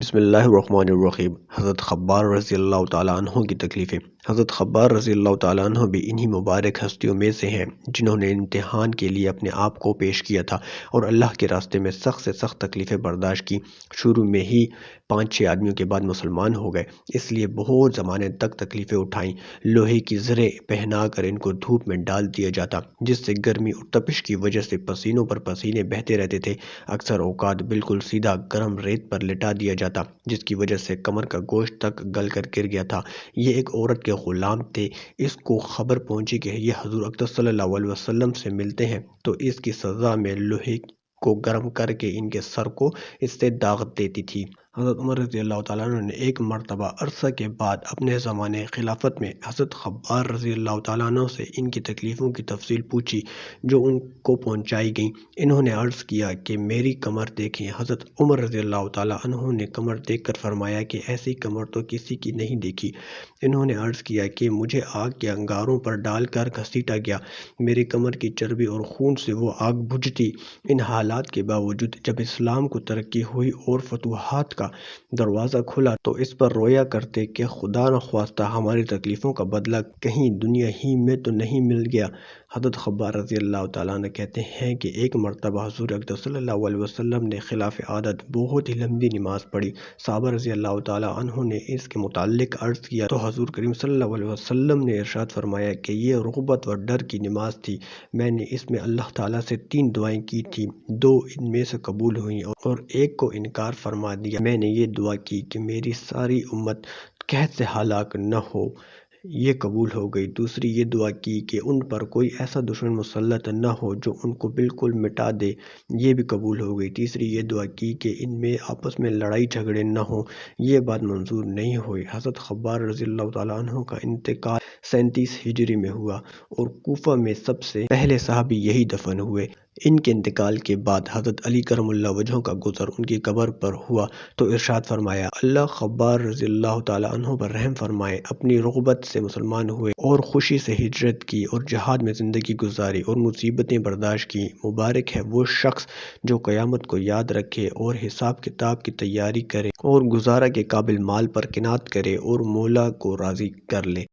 بسم اللہ الرحمن الرحیم۔ حضرت خبار رضی اللہ تعالیٰ عنہ کی تکلیفیں۔ حضرت خبار رضی اللہ تعالیٰ عنہ بھی انہی مبارک ہستیوں میں سے ہیں جنہوں نے امتحان کے لیے اپنے آپ کو پیش کیا تھا اور اللہ کے راستے میں سخت سے سخت تکلیفیں برداشت کی۔ شروع میں ہی 5-6 آدمیوں کے بعد مسلمان ہو گئے، اس لیے بہت زمانے تک تکلیفیں اٹھائیں۔ لوہے کی زریں پہنا کر ان کو دھوپ میں ڈال دیا جاتا، جس سے گرمی اور تپش کی وجہ سے پسینوں پر پسینے بہتے رہتے تھے۔ اکثر اوقات بالکل سیدھا گرم ریت پر لٹا دیا جاتا، جس کی وجہ سے کمر کا گوشت تک گل کر گر گیا تھا۔ یہ ایک عورت کے غلام تھے۔ اس کو خبر پہنچی کہ یہ حضور اقدس صلی اللہ علیہ وسلم سے ملتے ہیں، تو اس کی سزا میں لوہے کو گرم کر کے ان کے سر کو اس سے داغ دیتی تھی۔ حضرت عمر رضی اللہ تعالیٰ عنہ نے ایک مرتبہ عرصہ کے بعد اپنے زمانے خلافت میں حضرت خبار رضی اللہ تعالیٰ عنہ سے ان کی تکلیفوں کی تفصیل پوچھی جو ان کو پہنچائی گئیں۔ انہوں نے عرض کیا کہ میری کمر دیکھیں۔ حضرت عمر رضی اللہ تعالیٰ عنہ نے کمر دیکھ کر فرمایا کہ ایسی کمر تو کسی کی نہیں دیکھی۔ انہوں نے عرض کیا کہ مجھے آگ کے انگاروں پر ڈال کر گھسیٹا گیا، میری کمر کی چربی اور خون سے وہ آگ بجھتی۔ ان حالات کے باوجود جب اسلام کو ترقی ہوئی اور فتوحات کا دروازہ کھلا تو اس پر رویا کرتے کہ خدا نخواستہ ہماری تکلیفوں کا بدلہ کہیں دنیا ہی میں تو نہیں مل گیا۔ حضرت خبار رضی اللہ تعالیٰ عنہ کہتے ہیں کہ ایک مرتبہ حضور اقدس صلی اللہ علیہ وسلم نے خلاف عادت بہت ہی لمبی نماز پڑھی۔ صحابہ رضی اللہ تعالیٰ عنہ نے اس کے متعلق عرض کیا تو حضور کریم صلی اللہ علیہ وسلم نے ارشاد فرمایا کہ یہ رغبت و ڈر کی نماز تھی، میں نے اس میں اللہ تعالیٰ سے 3 دعائیں کی تھیں، 2 ان میں سے قبول ہوئیں اور ایک کو انکار فرما دیا۔ میں نے یہ دعا کی کہ میری ساری امت قحط سے ہلاک نہ ہو، یہ قبول ہو گئی۔ دوسری یہ دعا کی کہ ان پر کوئی ایسا دشمن مسلط نہ ہو جو ان کو بالکل مٹا دے، یہ بھی قبول ہو گئی۔ تیسری یہ دعا کی کہ ان میں آپس میں لڑائی جھگڑے نہ ہوں، یہ بات منظور نہیں ہوئی۔ حضرت خبار رضی اللہ تعالیٰ عنہ کا انتقال 37 ہجری میں ہوا اور کوفہ میں سب سے پہلے صحابی یہی دفن ہوئے۔ ان کے انتقال کے بعد حضرت علی کرم اللہ وجہہ کا گزر ان کی قبر پر ہوا تو ارشاد فرمایا، اللہ خبار رضی اللہ تعالیٰ عنہ پر رحم فرمائے، اپنی رغبت سے مسلمان ہوئے اور خوشی سے ہجرت کی اور جہاد میں زندگی گزاری اور مصیبتیں برداشت کی۔ مبارک ہے وہ شخص جو قیامت کو یاد رکھے اور حساب کتاب کی تیاری کرے اور گزارا کے قابل مال پر قناعت کرے اور مولا کو راضی کر لے۔